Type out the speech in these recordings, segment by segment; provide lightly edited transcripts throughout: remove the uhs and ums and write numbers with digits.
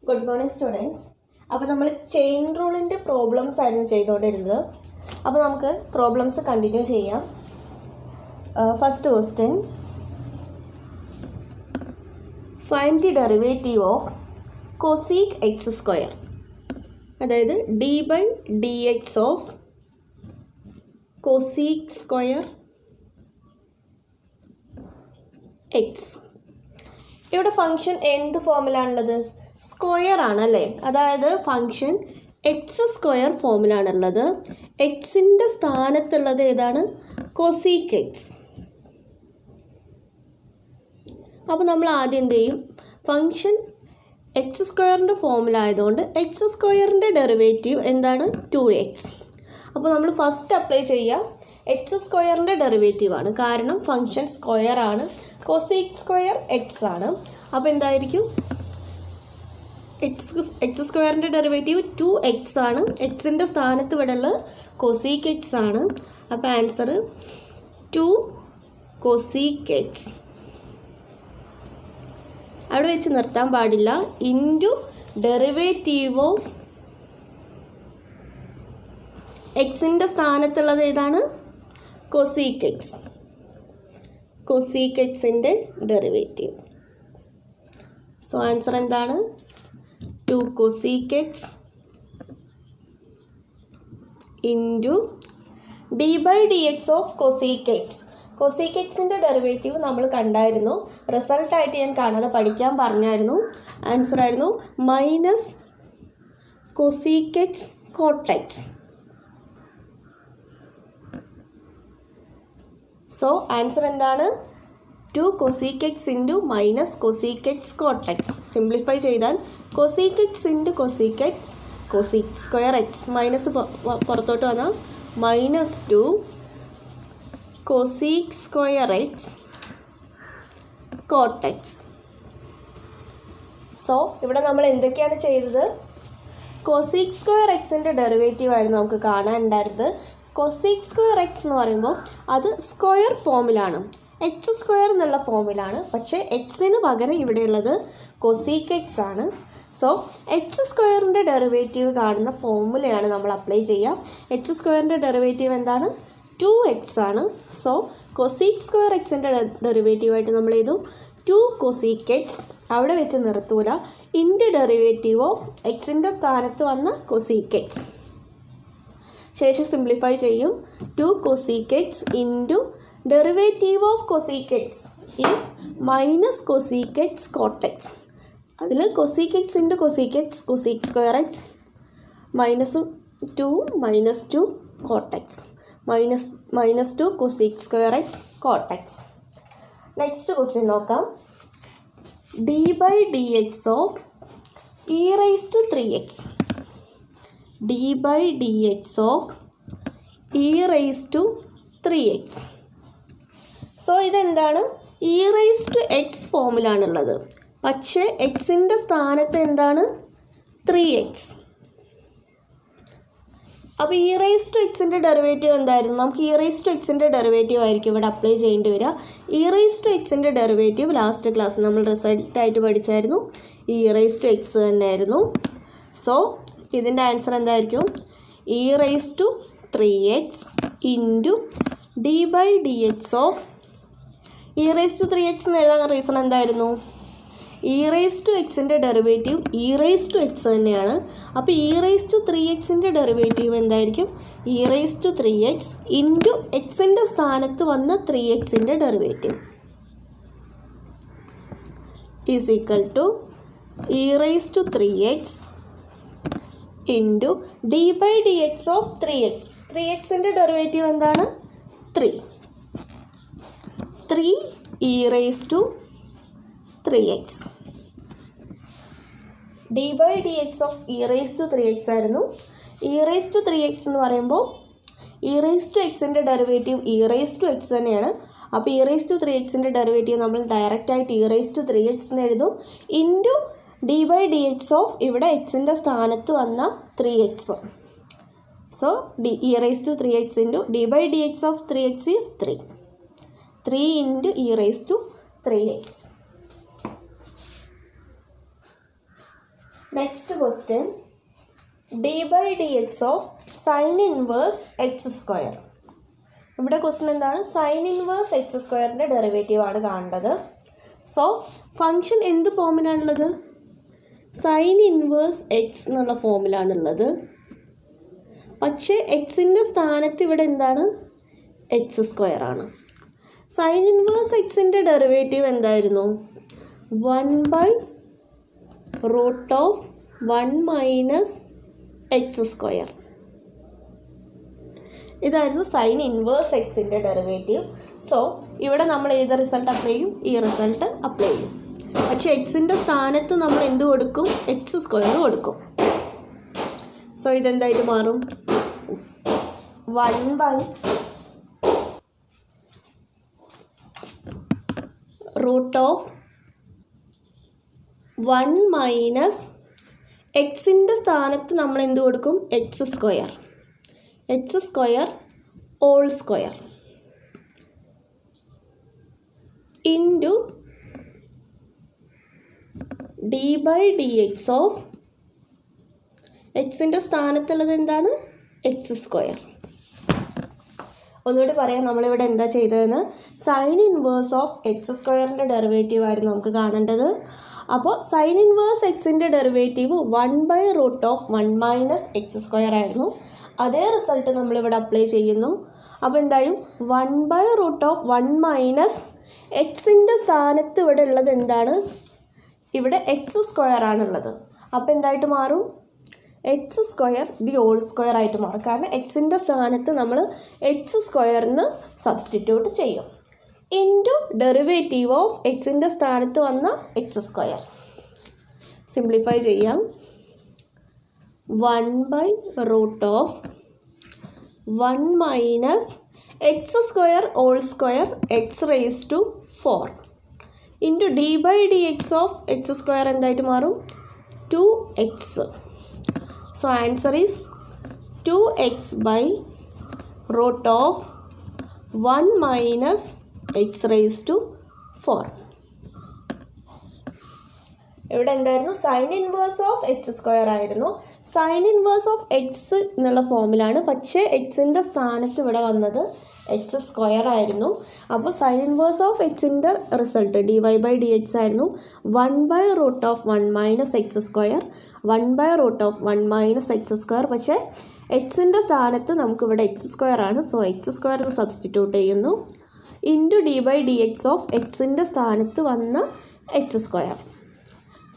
Good morning students. അപ്പോൾ നമ്മൾ chain റൂളിൻ്റെ problems ആയിരുന്നു ചെയ്തുകൊണ്ടിരുന്നത്. അപ്പോൾ നമുക്ക് പ്രോബ്ലംസ് കണ്ടിന്യൂ ചെയ്യാം. First question, find the derivative of cosec x square. അതായത് d by d x of cosec square x. ഇവിടെ ഫംഗ്ഷൻ എന്ത് ഫോമിലാണുള്ളത്? സ്ക്വയർ ആണല്ലേ. അതായത് ഫംഗ്ഷൻ എക്സ് സ്ക്വയർ ഫോമിലാണുള്ളത്. എക്സിൻ്റെ സ്ഥാനത്തുള്ളത് ഏതാണ്? കോസീക് എക്സ്. അപ്പോൾ നമ്മൾ ആദ്യം എന്ത് ചെയ്യും? ഫംഗ്ഷൻ എക്സ് സ്ക്വയറിൻ്റെ ഫോമിലായതുകൊണ്ട് എക്സ് സ്ക്വയറിൻ്റെ ഡെറിവേറ്റീവ് എന്താണ്? 2x. അപ്പോൾ നമ്മൾ ഫസ്റ്റ് അപ്ലൈ ചെയ്യുക എക്സ് സ്ക്വയറിൻ്റെ ഡെറിവേറ്റീവ് ആണ്. കാരണം ഫംഗ്ഷൻ സ്ക്വയർ ആണ്, കോസീക് സ്ക്വയർ എക്സ് ആണ്. അപ്പോൾ എന്തായിരിക്കും? എക്സ് സ്ക്വയറിൻ്റെ ഡെറിവേറ്റീവ് 2x ആണ്. എക്സിൻ്റെ സ്ഥാനത്ത് ഇവിടെയുള്ള കോസീക് എക്സ് ആണ്. അപ്പോൾ ആൻസർ 2 കോസീക് എക്സ്. അവിടെ വെച്ച് നിർത്താൻ പാടില്ല. ഇൻറ്റു ഡെറിവേറ്റീവ് ഓഫ് എക്സിൻ്റെ സ്ഥാനത്തുള്ളത് ഏതാണ്? കോസീക് എക്സ്. കോസീക് എക്സിൻ്റെ ഡെറിവേറ്റീവ്. സോ ആൻസർ എന്താണ്? 2 cosec x into d by d x of cosec x. Cosec എക്സിൻ്റെ ഡെറിവേറ്റീവ് നമ്മൾ കണ്ടായിരുന്നു. റിസൾട്ടായിട്ട് ഞാൻ കാണാതെ പഠിക്കാൻ പറഞ്ഞായിരുന്നു. ആൻസർ ആയിരുന്നു minus cosec x cot x. So answer എന്താണ്? 2 cosec x into minus cosec x cot x. Simplify ചെയ്താൽ cosec x into cosec x, cosec square x minus പുറത്തോട്ട് വന്നാൽ -2 cosec square x cot x. So ഇവിടെ നമ്മൾ എന്തൊക്കെയാണ് ചെയ്തത്? കോസീക് square എക്സിൻ്റെ derivative ആയിരുന്നു നമുക്ക് കാണാനുണ്ടായിരുന്നത്. കോസീക് സ്ക്വയർ എക്സ് എന്ന് പറയുമ്പോൾ അത് സ്ക്വയർ ഫോമിലാണ്, എക്സ് സ്ക്വയർ എന്നുള്ള ഫോമിലാണ്. പക്ഷേ എക്സിന് പകരം ഇവിടെയുള്ളത് കോസീക് എക്സ് ആണ്. സോ എക്സ് സ്ക്വയറിൻ്റെ ഡെറിവേറ്റീവ് കാണുന്ന ഫോമുലയാണ് നമ്മൾ അപ്ലൈ ചെയ്യുക. എക്സ് സ്ക്വയറിൻ്റെ ഡെറിവേറ്റീവ് എന്താണ്? 2x ആണ്. സോ കോസീക് സ്ക്വയർ എക്സിൻ്റെ ഡെറിവേറ്റീവായിട്ട് നമ്മൾ ചെയ്തു 2 കോസീക് എക്സ്. അവിടെ വെച്ച് നിർത്തൂല. ഇൻറ്റു ഡെറിവേറ്റീവ് ഓഫ് എക്സിൻ്റെ സ്ഥാനത്ത് വന്ന കോസീക് എക്സ്. ശേഷം സിംപ്ലിഫൈ ചെയ്യും. 2 cosec x into derivative of cosec x is minus cosec x cot x. അതിൽ cosec x into cosec x, cosec square x -2 cot x -2 cosec square x cot x. Next question നോക്കാം. D by d x of e raise to 3x. D by d x of e raise to 3x. So ഇതെന്താണ്? E raise to x ഫോമിലാണുള്ളത്. പക്ഷേ എക്സിൻ്റെ സ്ഥാനത്ത് എന്താണ്? 3x. അപ്പോൾ e raise to എക്സിൻ്റെ derivative എന്തായിരുന്നു? നമുക്ക് ഇ റൈസ് ടു എക്സിൻ്റെ ഡെറിവേറ്റീവ് ആയിരിക്കും ഇവിടെ അപ്ലൈ ചെയ്യേണ്ടി വരിക. ഇ റൈസ് ടു എക്സിൻ്റെ ഡെറിവേറ്റീവ് ലാസ്റ്റ് ക്ലാസ്സിൽ നമ്മൾ റിസൾട്ടായിട്ട് പഠിച്ചായിരുന്നു. ഇ റൈസ് ടു എക്സ് തന്നെയായിരുന്നു. സോ ഇതിൻ്റെ ആൻസർ എന്തായിരിക്കും? E raise to 3x into d by d x of e raise to 3x എന്ന് എഴുതാൻ റീസൺ എന്തായിരുന്നു? ഇ റൈസ് ടു എക്സിൻ്റെ derivative e raise to x തന്നെയാണ്. അപ്പോൾ ഇ റൈസ് ടു 3xൻ്റെ ഡെറിവേറ്റീവ് എന്തായിരിക്കും? E raise to 3x into എക്സിൻ്റെ സ്ഥാനത്ത് വന്ന 3xൻ്റെ derivative is equal to e raise to 3x into d by d x of 3x. 3xൻ്റെ ഡെറിവേറ്റീവ് എന്താണ്? 3 e raise to 3x. D by d x of e raise to 3x ആയിരുന്നു. E raise to 3x എന്ന് പറയുമ്പോൾ e raise to എക്സിൻ്റെ derivative e raise to x തന്നെയാണ്. അപ്പോൾ e raise to 3xൻ്റെ derivative നമ്മൾ ഡയറക്റ്റായിട്ട് ഇ റൈസ് ടു 3x എന്ന് എഴുതും. Into d by d x of ഇവിടെ എക്സിൻ്റെ സ്ഥാനത്ത് വന്ന 3x. So e raise to 3x into d by d x of 3x is 3 into e raise to 3x. Next question d/dx of sine inverse x square. ഇവിടെ question എന്താണ്? Sine inverse x സ്ക്വയറിൻ്റെ derivative ആണ് കാണേണ്ടത്. So function എന്ത് ഫോമിലാണുള്ളത്? Sign inverse X എന്നുള്ള ഫോമിലാണുള്ളത്. പക്ഷേ എക്സിൻ്റെ സ്ഥാനത്ത് ഇവിടെ എന്താണ്? എക്സ് സ്ക്വയർ ആണ്. സൈൻ ഇൻവേഴ്സ് എക്സിൻ്റെ ഡെറിവേറ്റീവ് എന്തായിരുന്നു? 1/√1 - എക്സ് സ്ക്വയർ. ഇതായിരുന്നു സൈൻ ഇൻവേഴ്സ് എക്സിൻ്റെ ഡെറിവേറ്റീവ്. സോ ഇവിടെ നമ്മൾ ഏത് റിസൾട്ട് അപ്ലൈ ചെയ്യും? ഈ റിസൾട്ട് അപ്ലൈ ചെയ്യും. പക്ഷേ എക്സിൻ്റെ സ്ഥാനത്ത് നമ്മൾ എന്ത് കൊടുക്കും? എക്സ് സ്ക്വയർ കൊടുക്കും. സോ ഇതെന്തായിട്ട് മാറും? 1/√1 - എക്സിൻ്റെ സ്ഥാനത്ത് നമ്മൾ എന്ത് കൊടുക്കും? X square. X square whole square into d/dx of എക്സിൻ്റെ സ്ഥാനത്തുള്ളത് എന്താണ്? X square. ഒന്നുകൂടി പറയാം, നമ്മളിവിടെ എന്താ ചെയ്തതെന്ന്. സൈൻ ഇൻവേഴ്സ് ഓഫ് എക്സ് സ്ക്വയറിൻ്റെ ഡെറിവേറ്റീവ് ആയിരുന്നു നമുക്ക് കാണേണ്ടത്. അപ്പോൾ സൈൻ ഇൻവേഴ്സ് എക്സിൻ്റെ ഡെറിവേറ്റീവ് 1/√1 - എക്സ് സ്ക്വയർ ആയിരുന്നു. അതേ റിസൾട്ട് നമ്മളിവിടെ അപ്ലൈ ചെയ്യുന്നു. അപ്പോൾ എന്തായും 1/√1 - എക്സിൻ്റെ സ്ഥാനത്ത് ഇവിടെ ഉള്ളത് എന്താണ്? ഇവിടെ എക്സ് സ്ക്വയർ ആണുള്ളത്. അപ്പോൾ എന്തായിട്ട് മാറും? X square the whole square ആയിട്ട് മാറും. കാരണം എക്സിൻ്റെ സ്ഥാനത്ത് നമ്മൾ എക്സ് സ്ക്വയറിന് സബ്സ്റ്റിറ്റ്യൂട്ട് ചെയ്യും. ഇൻറ്റു ഡെറിവേറ്റീവ് ഓഫ് എക്സിൻ്റെ സ്ഥാനത്ത് വന്ന എക്സ് സ്ക്വയർ. സിംപ്ലിഫൈ ചെയ്യാം. 1/√1 - x square whole square x⁴ into d/dx of x square എന്തായിട്ട് മാറും? 2x. So answer is 2x/√1 - x⁴. ഇവിടെ എന്തായിരുന്നു? Sine inverse of x square ആയിരുന്നു. സൈൻ ഇൻവേഴ്സ് ഓഫ് എക്സ് എന്നുള്ള ഫോമിലാണ്. പക്ഷേ എക്സിൻ്റെ സ്ഥാനത്ത് ഇവിടെ വന്നത് എക്സ് സ്ക്വയർ ആയിരുന്നു. അപ്പോൾ സൈൻ ഇൻവേഴ്സ് ഓഫ് എക്സിൻ്റെ റിസൾട്ട് dy/dx ആയിരുന്നു 1/√1 - x². 1/√1 - x². പക്ഷേ എക്സിൻ്റെ സ്ഥാനത്ത് നമുക്കിവിടെ എക്സ് സ്ക്വയർ ആണ്. സോ എക്സ് സ്ക്വയറിന് സബ്സ്റ്റിറ്റ്യൂട്ട് ചെയ്യുന്നു. ഇൻറ്റു d/dx ഓഫ് എക്സിൻ്റെ സ്ഥാനത്ത് വന്ന എക്സ് സ്ക്വയർ.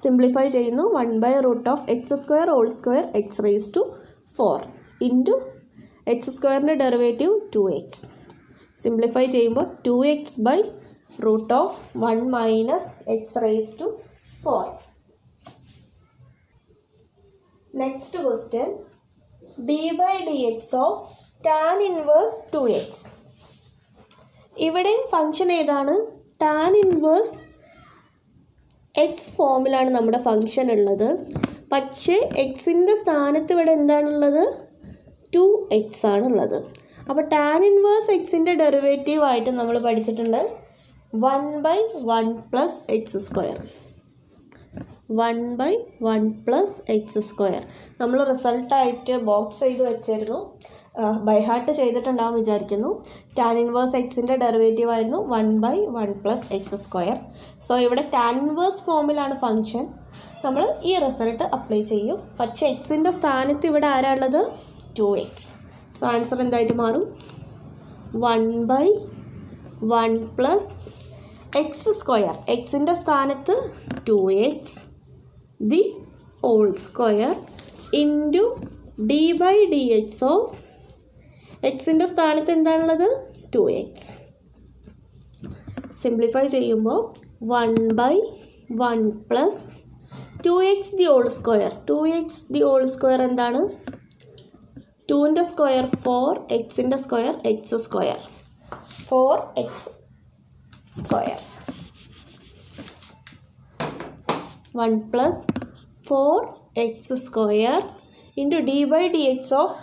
സിംപ്ലിഫൈ ചെയ്യുന്നു. 1/√x² whole square x⁴ into x സ്ക്വയറിൻ്റെ ഡെറിവേറ്റീവ് 2x. സിംപ്ലിഫൈ ചെയ്യുമ്പോൾ 2x/√1 - x⁴. Next question d/dx of tan inverse 2x. ഇവിടെയും ഫംഗ്ഷൻ ഏതാണ്? ടാൻ ഇൻവേഴ്സ് എക്സ് ഫോമിലാണ് നമ്മുടെ ഫംഗ്ഷൻ ഉള്ളത്. പക്ഷേ എക്സിൻ്റെ സ്ഥാനത്ത് ഇവിടെ എന്താണുള്ളത്? 2x ആണുള്ളത്. അപ്പോൾ ടാൻ ഇൻവേഴ്സ് എക്സിൻ്റെ ഡെറിവേറ്റീവ് ആയിട്ട് നമ്മൾ പഠിച്ചിട്ടുണ്ട് 1/1 + x². 1/1 + x². നമ്മൾ റിസൾട്ടായിട്ട് ബോക്സ് ചെയ്ത് വെച്ചിരുന്നു. ബൈഹാർട്ട് ചെയ്തിട്ടുണ്ടാവും വിചാരിക്കുന്നു. ടാൻ ഇൻവേഴ്സ് എക്സിൻ്റെ ഡെറിവേറ്റീവ് ആയിരുന്നു 1/1 + x². സോ ഇവിടെ ടാൻ ഇൻവേഴ്സ് ഫോമിലാണ് ഫംഗ്ഷൻ. നമ്മൾ ഈ റിസൾട്ട് അപ്ലൈ ചെയ്യും. പക്ഷേ എക്സിൻ്റെ സ്ഥാനത്ത് ഇവിടെ ആരാളുള്ളത്? 2x. സോ ആൻസർ എന്തായിട്ട് മാറും? 1/1 + x². എക്സിൻ്റെ സ്ഥാനത്ത് 2x the whole square into d/dx of എക്സിൻ്റെ സ്ഥാനത്ത് എന്താണുള്ളത്? 2x. സിംപ്ലിഫൈ ചെയ്യുമ്പോൾ 1/1 + 2x the whole square. 2x the whole square എന്താണ്? 2ൻ്റെ സ്ക്വയർ 4, എക്സിൻ്റെ square x². 4x². 1 + 4x² into d/dx of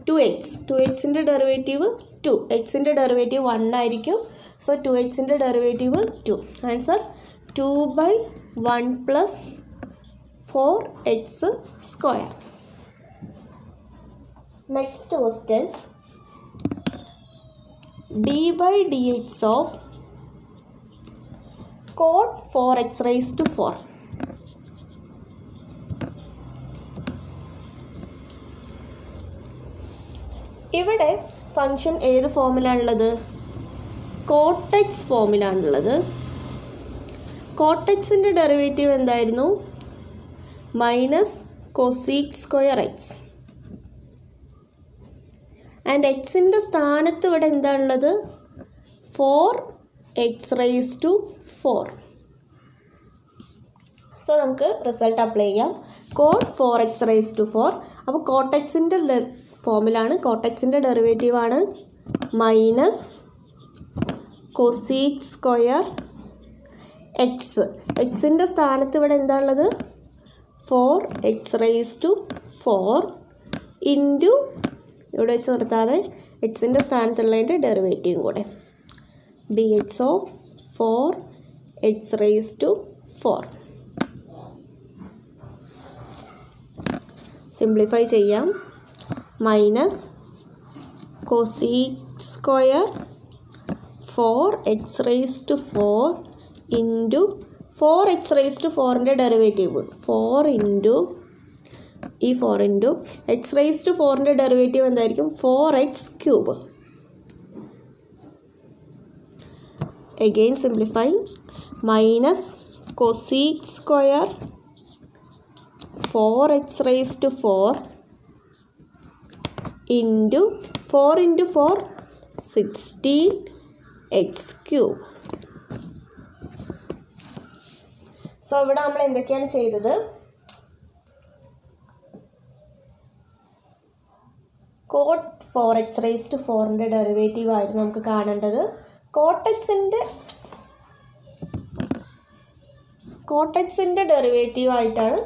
2x. 2xൻ്റെ ഡെറിവേറ്റീവ് 2. എക്സിൻ്റെ ഡെറിവേറ്റീവ് 1 ആയിരിക്കും. സോ 2xൻ്റെ derivative 2. Answer 2/1 + 4x². Next question, d/dx of cot 4x⁴. ഇവിടെ function ഏത് ഫോമിലാണുള്ളത്? കോട്ട് എക്സ് ഫോമിലാണുള്ളത്. കോട്ട് എക്സിൻ്റെ ഡെറിവേറ്റീവ് എന്തായിരുന്നു? Minus cosec square x. And എക്സിൻ്റെ സ്ഥാനത്ത് ഇവിടെ എന്താണുള്ളത്? 4x⁴. സോ നമുക്ക് റിസൾട്ട് അപ്ലൈ ചെയ്യാം. Coat 4x⁴. അപ്പോൾ കോട്ട് എക്സിൻ്റെ ഫോമിലാണ്. കോട്ട് എക്സിൻ്റെ ഡെറിവേറ്റീവ് ആണ് മൈനസ് കൊസീക് സ്ക്വയർ എക്സ്. എക്സിൻ്റെ സ്ഥാനത്ത് ഇവിടെ എന്താ ഉള്ളത്? 4x⁴ ഇൻറ്റു ഇവിടെ വെച്ച് നിർത്താതെ എക്സിൻ്റെ സ്ഥാനത്തുള്ളതിൻ്റെ ഡെറിവേറ്റീവും കൂടെ dx of 4x⁴. സിംപ്ലിഫൈ ചെയ്യാം. Minus cosec square 4x⁴ into 4x⁴ derivative 4 into ഈ 4 ഇൻറ്റു x⁴ ഡെറിവേറ്റീവ് എന്തായിരിക്കും? 4x³. Again simplify. Minus cosec square 4x⁴ into 4 into 4 16x³. So ഇവിടെ നമ്മൾ എന്തൊക്കെയാണ് ചെയ്തത്? കോട്ട് 4x⁴ ഡെറിവേറ്റീവ് ആയിരുന്നു നമുക്ക് കാണേണ്ടത്. കോട്ട് എക്സിൻ്റെ ഡെറിവേറ്റീവ് ആയിട്ടാണ്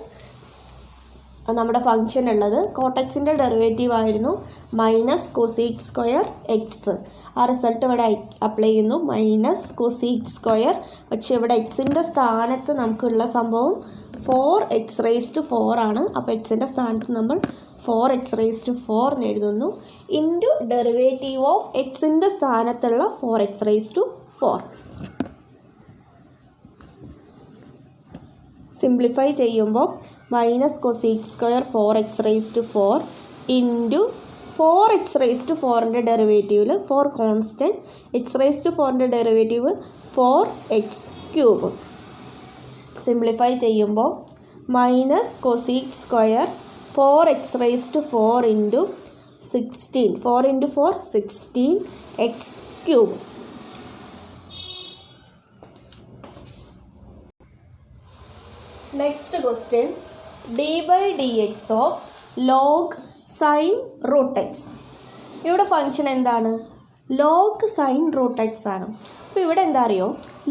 നമ്മുടെ ഫംഗ്ഷൻ ഉള്ളത്. കോട്ട് എക്സിൻ്റെ ഡെറിവേറ്റീവ് ആയിരുന്നു മൈനസ് കൊസീക് സ്ക്വയർ എക്സ്. ആ റിസൾട്ട് ഇവിടെ അപ്ലൈ ചെയ്യുന്നു, മൈനസ് കൊസീക് സ്ക്വയർ. പക്ഷെ ഇവിടെ എക്സിൻ്റെ സ്ഥാനത്ത് നമുക്കുള്ള സംഭവം 4x⁴ ആണ്. അപ്പോൾ എക്സിൻ്റെ സ്ഥാനത്ത് നമ്മൾ 4x⁴ എന്ന് എഴുതുന്നു ഇൻറ്റു ഡെറിവേറ്റീവ് ഓഫ് എക്സിൻ്റെ സ്ഥാനത്തുള്ള 4x⁴. സിംപ്ലിഫൈ ചെയ്യുമ്പോൾ minus cosec square 4x⁴ into 4x⁴ ഡെറിവേറ്റീവിൽ 4 constant, x⁴ derivative 4x³. Simplify ചെയ്യുമ്പോൾ minus cosec square 4x⁴ into 16, 4 into 4 16x³. Next question, d/dx of log sine root x. ഇവിടെ function എന്താണ്? Log sine root x ആണ്. അപ്പോൾ ഇവിടെ എന്താ അറിയോ?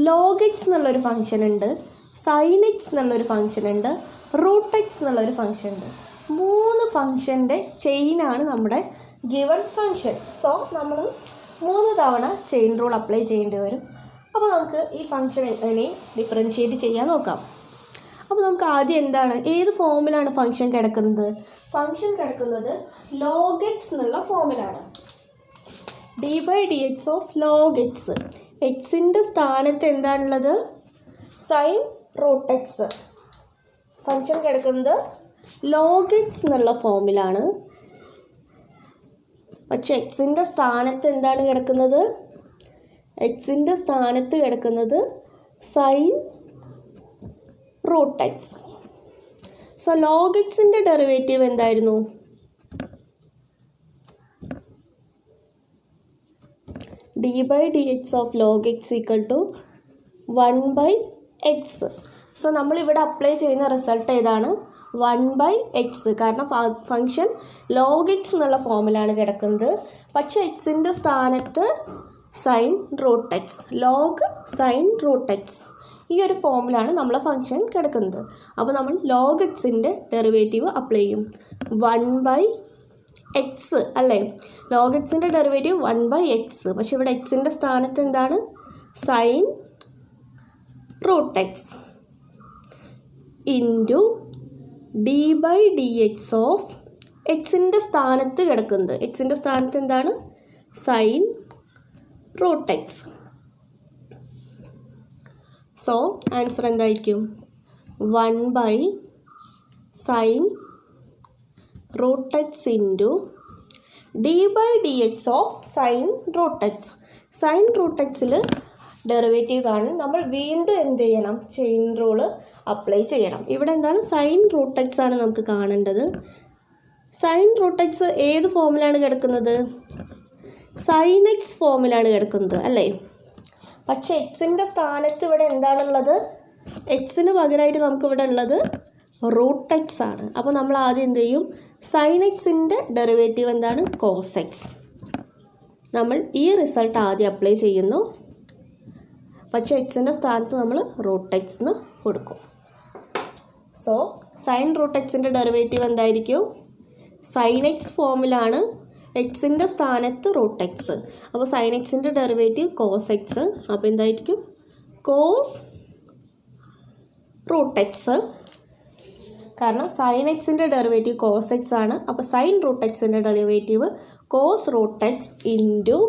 Log x എന്നുള്ളൊരു ഫംഗ്ഷൻ ഉണ്ട്, സൈൻ എക്സ് എന്നുള്ളൊരു ഫംഗ്ഷൻ ഉണ്ട്, റൂട്ട് എക്സ് എന്നുള്ളൊരു ഫംഗ്ഷൻ ഉണ്ട്. 3 ഫംഗ്ഷൻ്റെ ചെയിനാണ് നമ്മുടെ ഗിവൺ ഫംഗ്ഷൻ. സോ നമ്മൾ 3 തവണ ചെയിൻ റൂൾ അപ്ലൈ ചെയ്യേണ്ടി വരും. അപ്പോൾ നമുക്ക് ഈ ഫംഗ്ഷൻ എങ്ങനെ ഡിഫറൻഷ്യേറ്റ് ചെയ്യാൻ നോക്കാം. അപ്പോൾ നമുക്ക് ആദ്യം എന്താണ്, ഏത് ഫോമിലാണ് ഫംഗ്ഷൻ കിടക്കുന്നത്? ഫംഗ്ഷൻ കിടക്കുന്നത് ലോഗ് എക്സ് എന്നുള്ള ഫോമിലാണ്. d/dx of log X. എക്സിൻ്റെ സ്ഥാനത്ത് എന്താണുള്ളത്? Sine root x. ഫംഗ്ഷൻ കിടക്കുന്നത് ലോഗ് എക്സ് എന്നുള്ള ഫോമിലാണ്. പക്ഷെ എക്സിൻ്റെ സ്ഥാനത്ത് എന്താണ് കിടക്കുന്നത്? എക്സിൻ്റെ സ്ഥാനത്ത് കിടക്കുന്നത് sine root x. So log എക്സിൻ്റെ ഡെറിവേറ്റീവ് എന്തായിരുന്നു? d/dx of log x equal to 1/x. So നമ്മളിവിടെ അപ്ലൈ ചെയ്യുന്ന റിസൾട്ട് ഏതാണ്? 1/x. കാരണം ഫംഗ്ഷൻ ലോഗ് എക്സ് എന്നുള്ള ഫോമിലാണ് കിടക്കുന്നത്. പക്ഷേ എക്സിൻ്റെ സ്ഥാനത്ത് sine root x, log sine root x, ഈ ഒരു ഫോമിലാണ് നമ്മളെ ഫംഗ്ഷൻ കിടക്കുന്നത്. അപ്പോൾ നമ്മൾ ലോഗ് എക്സിൻ്റെ ഡെറിവേറ്റീവ് അപ്ലൈ ചെയ്യും 1/x അല്ലേ? ലോഗ് എക്സിൻ്റെ ഡെറിവേറ്റീവ് 1/x. പക്ഷെ ഇവിടെ എക്സിൻ്റെ സ്ഥാനത്ത് എന്താണ്? Sine root x into d by d x of എക്സിൻ്റെ സ്ഥാനത്ത് കിടക്കുന്നത്, എക്സിൻ്റെ സ്ഥാനത്ത് എന്താണ്, sine root x. So answer എന്തായിരിക്കും, 1 sine root x into d by d x of sine root x. Sine root എക്സിൽ ഡെറിവേറ്റീവ് കാണും, നമ്മൾ വീണ്ടും എന്ത് ചെയ്യണം, ചെയിൻ റൂള് അപ്ലൈ ചെയ്യണം. ഇവിടെ എന്താണ്, സൈൻ റൂട്ട് എക്സ് ആണ് നമുക്ക് കാണേണ്ടത്. സൈൻ റൂട്ട് എക്സ് ഏത് ഫോമിലാണ് കിടക്കുന്നത്, സൈൻ എക്സ് ഫോമിലാണ് കിടക്കുന്നത് അല്ലേ. പക്ഷേ എക്സിൻ്റെ സ്ഥാനത്ത് ഇവിടെ എന്താണുള്ളത്, എക്സിന് പകരമായിട്ട് നമുക്കിവിടെ ഉള്ളത് റൂട്ട് എക്സ് ആണ്. അപ്പോൾ നമ്മൾ ആദ്യം എന്ത് ചെയ്യും, സൈൻ എക്സിൻ്റെ ഡെറിവേറ്റീവ് എന്താണ്, കോസ് എക്സ്. നമ്മൾ ഈ റിസൾട്ട് ആദ്യം അപ്ലൈ ചെയ്യുന്നു, പക്ഷേ എക്സിൻ്റെ സ്ഥാനത്ത് നമ്മൾ റൂട്ട് എക്സ് എന്ന് കൊടുക്കും. സോ സൈൻ റൂട്ട് എക്സിൻ്റെ ഡെറിവേറ്റീവ് എന്തായിരിക്കും, സൈൻ എക്സ് ഫോമിലാണ്, എക്സിൻ്റെ സ്ഥാനത്ത് റൂട്ട് എക്സ്. അപ്പോൾ സൈൻ എക്സിൻ്റെ ഡെറിവേറ്റീവ് കോസ് എക്സ്. അപ്പോൾ എന്തായിരിക്കും, കോസ് റൂട്ട് എക്സ്. കാരണം സൈൻ എക്സിൻ്റെ ഡെറിവേറ്റീവ് കോസ് എക്സ് ആണ്. അപ്പോൾ സൈൻ റൂട്ട് എക്സിൻ്റെ derivative cos root x into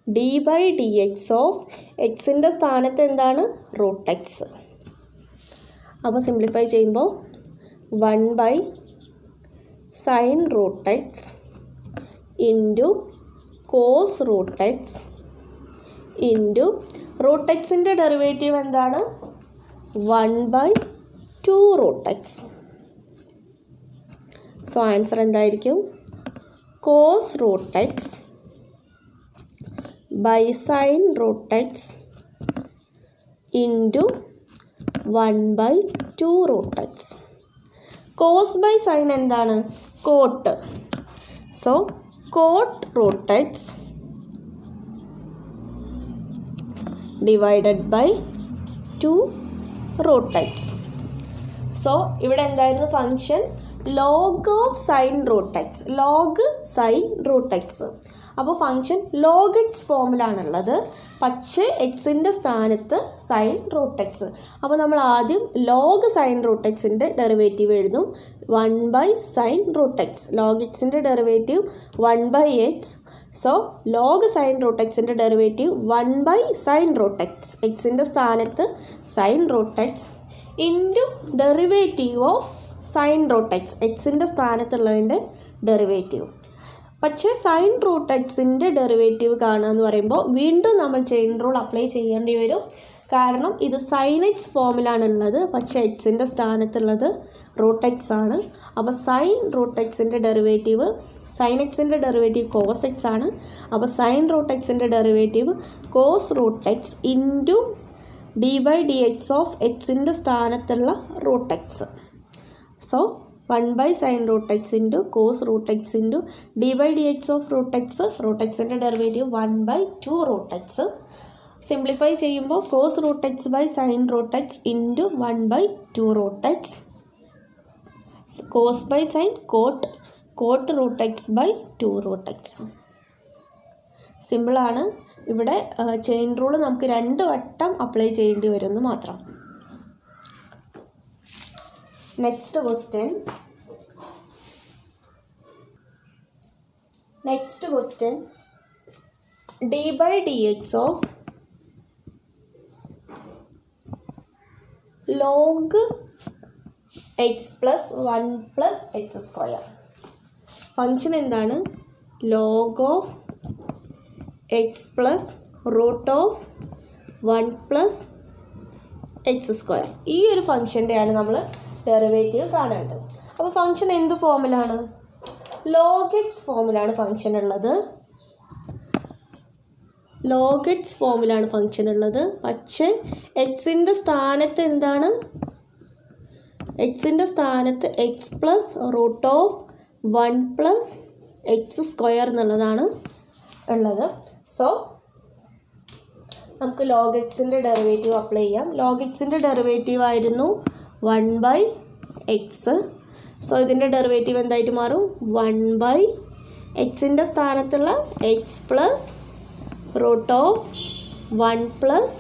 d by d x of എക്സിൻ്റെ സ്ഥാനത്ത് എന്താണ്, റൂട്ട് എക്സ്. അപ്പോൾ സിംപ്ലിഫൈ ചെയ്യുമ്പോൾ 1 sine root x into cos root x into root എക്സിൻ്റെ ഡെറിവേറ്റീവ് എന്താണ്, 1/2 റൂട്ട് എക്സ്. സോ ആൻസർ എന്തായിരിക്കും, cos root x by sine root x into 1/2 root x. Cos by sine എന്താണ്, cot. So cot root x divided by 2 root x. So ഇവിടെ എന്തായിരുന്നു function, log of sine root x, log sine root x. അപ്പോൾ function log x ഫോമിലാണുള്ളത്, പക്ഷേ എക്സിൻ്റെ സ്ഥാനത്ത് sine root x. അപ്പോൾ നമ്മൾ ആദ്യം ലോഗ് സൈൻ റൂട്ട് എക്സിൻ്റെ ഡെറിവേറ്റീവ് എഴുതും, 1 സൈൻ റൂട്ട് എക്സ്. ലോഗ് എക്സിൻ്റെ derivative 1/x. So log sine root എക്സിൻ്റെ ഡെറിവേറ്റീവ് 1 സൈൻ റൂട്ട് എക്സ്, എക്സിൻ്റെ സ്ഥാനത്ത് sine root x into derivative of sine root x, എക്സിൻ്റെ സ്ഥാനത്തുള്ളതിൻ്റെ ഡെറിവേറ്റീവ്. പക്ഷേ സൈൻ റൂട്ട് എക്സിൻ്റെ ഡെറിവേറ്റീവ് കാണുക എന്ന് പറയുമ്പോൾ വീണ്ടും നമ്മൾ ചെയിൻ റൂൾ അപ്ലൈ ചെയ്യേണ്ടി വരും. കാരണം ഇത് സൈൻ എക്സ് ഫോമിലാണുള്ളത്, പക്ഷേ എക്സിൻ്റെ സ്ഥാനത്തുള്ളത് റൂട്ട് എക്സ് ആണ്. അപ്പോൾ സൈൻ റൂട്ട് എക്സിൻ്റെ ഡെറിവേറ്റീവ്, സൈൻ എക്സിൻ്റെ ഡെറിവേറ്റീവ് കോസ് എക്സ് ആണ്. അപ്പോൾ സൈൻ റൂട്ട് എക്സിൻ്റെ derivative cos root x into d by d x of എക്സിൻ്റെ സ്ഥാനത്തുള്ള root x. So 1 sine root x into cos root x into d by d x of root x, root എക്സിൻ്റെ derivative 1/2 root x. Simplify ചെയ്യുമ്പോൾ cos root x by sine root x into 1/2 root x. Cos by sign cot, cot root x by 2 root x. സിമ്പിളാണ്. ഇവിടെ chain rule നമുക്ക് 2 വട്ടം apply ചെയ്യേണ്ടി വരുമെന്ന് മാത്രം. Next question d by d x of log x plus 1 plus x square. Function എന്താണ്, log of x plus root of 1 plus x square. ഈ ഒരു ഫങ്ഷൻ്റെയാണ് നമ്മൾ ഡെറിവേറ്റീവ് കാണേണ്ടത്. അപ്പോൾ ഫങ്ഷൻ എന്ത് ഫോമിലാണ്, ലോഗ് എക്സ് ഫോമിലാണ് ഫങ്ഷൻ ഉള്ളത്, ലോഗ് എക്സ് ഫോമിലാണ് ഫങ്ഷൻ ഉള്ളത്. പക്ഷേ എക്സിൻ്റെ സ്ഥാനത്ത് എന്താണ്, എക്സിൻ്റെ സ്ഥാനത്ത് x plus root of 1 plus x square എന്നുള്ളതാണ് ഉള്ളത്. സോ നമുക്ക് ലോഗ് എക്സിൻ്റെ ഡെറിവേറ്റീവ് അപ്ലൈ ചെയ്യാം. ലോഗ് എക്സിൻ്റെ ഡെറിവേറ്റീവ് ആയിരുന്നു 1/x. സോ ഇതിൻ്റെ ഡെറിവേറ്റീവ് എന്തായിട്ട് മാറും, 1 എക്സിൻ്റെ സ്ഥാനത്തുള്ള x plus root of 1 plus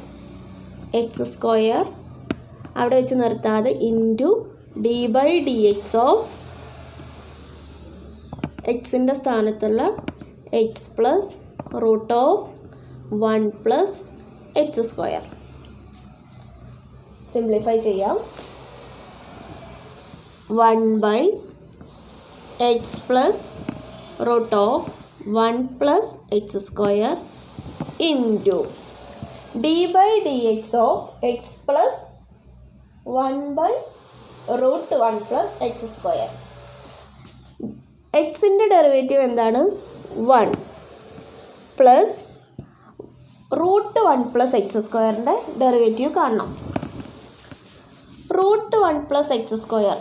x square അവിടെ വെച്ച് നിർത്താതെ into d by d x of എക്സിൻ്റെ സ്ഥാനത്തുള്ള x plus root of 1 plus x square. Simplify ചെയ്യാം. 1 by x plus root of 1 plus x square into d by d x of x plus 1 by root 1 plus x square. എക്സിൻ്റെ derivative എന്താണ്? 1 plus root 1 plus x സ്ക്വയറിൻ്റെ derivative കാണണം. Root 1 plus x square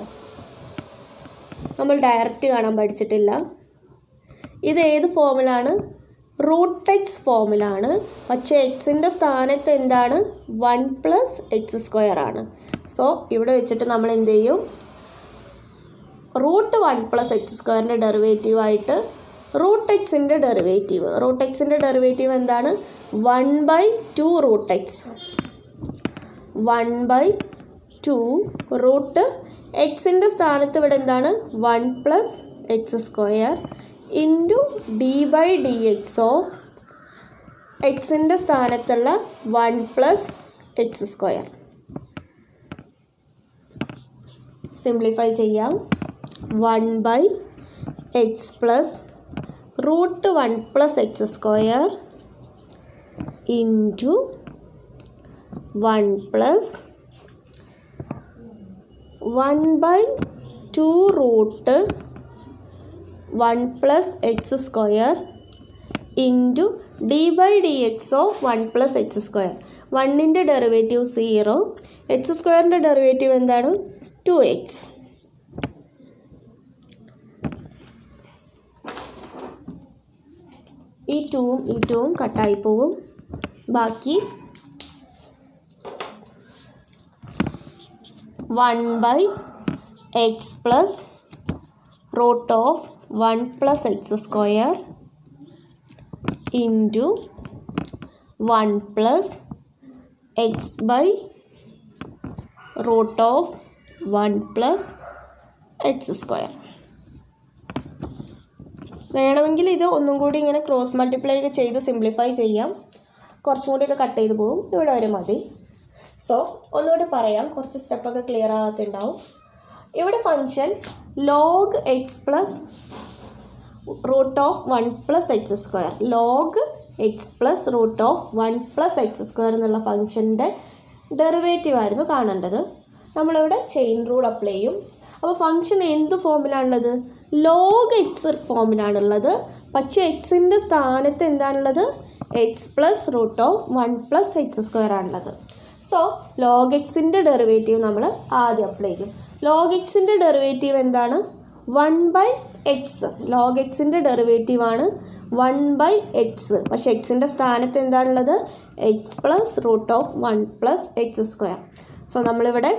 നമ്മൾ direct കാണാൻ പഠിച്ചിട്ടില്ല. ഇത് ഏത് ഫോമിലാണ്? റൂട്ട് എക്സ് ഫോമിലാണ്. പക്ഷേ എക്സിൻ്റെ സ്ഥാനത്ത് എന്താണ്? 1 പ്ലസ് എക്സ് സ്ക്വയർ ആണ്. സോ ഇവിടെ വെച്ചിട്ട് നമ്മൾ എന്ത് ചെയ്യും? റൂട്ട് 1 പ്ലസ് എക്സ് സ്ക്വയറിൻ്റെ ഡെറിവേറ്റീവായിട്ട് റൂട്ട് എക്സിൻ്റെ ഡെറിവേറ്റീവ് എന്താണ്? 1 by 2 root x. 1 by 2 root എക്സിൻ്റെ സ്ഥാനത്ത് ഇവിടെ എന്താണ്? 1 plus x square into d by d x of എക്സിൻ്റെ സ്ഥാനത്തുള്ള 1 പ്ലസ് എക്സ് സ്ക്വയർ. സിംപ്ലിഫൈ ചെയ്യാം. 1 by x plus root 1 plus x square into 1 plus 1 by 2 root 1 plus x square into d by d x of 1 plus x square. 1ൻ്റെ derivative 0, x സ്ക്വയറിൻ്റെ derivative എന്താണ്? 2x. ഈ 2ഉം കട്ടായി പോവും. ബാക്കി 1 by x plus root of 1 plus x square into 1 plus x by root of 1 plus x square. വേണമെങ്കിൽ ഇത് ഒന്നും കൂടി ഇങ്ങനെ ക്രോസ് മൾട്ടിപ്ലൈ ഒക്കെ ചെയ്ത് സിംപ്ലിഫൈ ചെയ്യാം. കുറച്ചും കൂടിയൊക്കെ കട്ട് ചെയ്ത് പോകും. ഇവിടെ വരെ മതി. സോ ഒന്നുകൂടി പറയാം, കുറച്ച് സ്റ്റെപ്പൊക്കെ ക്ലിയർ ആകാത്തുണ്ടാവും. ഇവിടെ function log x plus root of 1 plus x square, log x plus root of 1 plus x square എന്നുള്ള ഫംഗ്ഷൻ്റെ ഡെറിവേറ്റീവ് ആയിരുന്നു കാണേണ്ടത്. നമ്മളിവിടെ ചെയിൻ റൂൾ അപ്ലൈ ചെയ്യും. അപ്പോൾ ഫംഗ്ഷൻ എന്ത് ഫോമിലാണുള്ളത്? ലോഗ് എക്സ് ഫോമിലാണുള്ളത്. പക്ഷേ എക്സിൻ്റെ സ്ഥാനത്ത് എന്താണുള്ളത്? X plus root of 1 plus x square ആണുള്ളത്. സോ ലോഗ് എക്സിൻ്റെ ഡെറിവേറ്റീവ് നമ്മൾ ആദ്യം അപ്ലൈ ചെയ്യും. ലോഗ് എക്സിൻ്റെ ഡെറിവേറ്റീവ് എന്താണ്? 1 ബൈ എക്സ്. ലോഗ് എക്സിൻ്റെ ഡെറിവേറ്റീവ് ആണ് 1 ബൈ എക്സ്. പക്ഷേ എക്സിൻ്റെ സ്ഥാനത്ത് എന്താണുള്ളത്? X plus root of 1 plus x square. So നമ്മളിവിടെ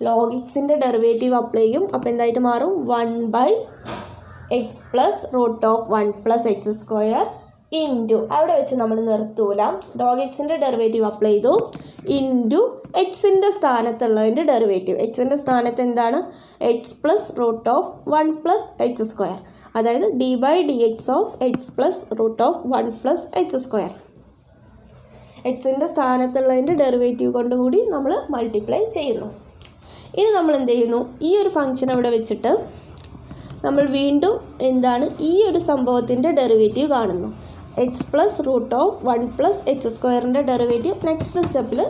ലോഗ് എക്സിൻ്റെ ഡെറിവേറ്റീവ് അപ്ലൈ ചെയ്യും. അപ്പോൾ എന്തായിട്ട് മാറും? 1 by x plus root of 1 plus x square into, അവിടെ വെച്ച് നമ്മൾ നിർത്തൂല, ലോഗ് എക്സിൻ്റെ ഡെറിവേറ്റീവ് അപ്ലൈ ചെയ്തു, ഇൻറ്റു എക്സിൻ്റെ സ്ഥാനത്തുള്ളതിൻ്റെ ഡെറിവേറ്റീവ്. എക്സിൻ്റെ സ്ഥാനത്ത് എന്താണ്? X plus root of 1 plus x square. അതായത് d by d x of x plus root of 1 plus x square. എക്സിൻ്റെ സ്ഥാനത്തുള്ളതിൻ്റെ ഡെറിവേറ്റീവ് കൊണ്ടുകൂടി നമ്മൾ മൾട്ടിപ്ലൈ ചെയ്യുന്നു. ഇനി നമ്മൾ എന്ത് ചെയ്യുന്നു? ഈ ഒരു ഫംഗ്ഷൻ അവിടെ വെച്ചിട്ട് നമ്മൾ വീണ്ടും എന്താണ്? ഈ ഒരു സംഭവത്തിൻ്റെ ഡെറിവേറ്റീവ് കാണുന്നു. X plus root of 1 plus x സ്ക്വയറിൻ്റെ ഡെറിവേറ്റീവ് നെക്സ്റ്റ് സ്റ്റെപ്പിൽ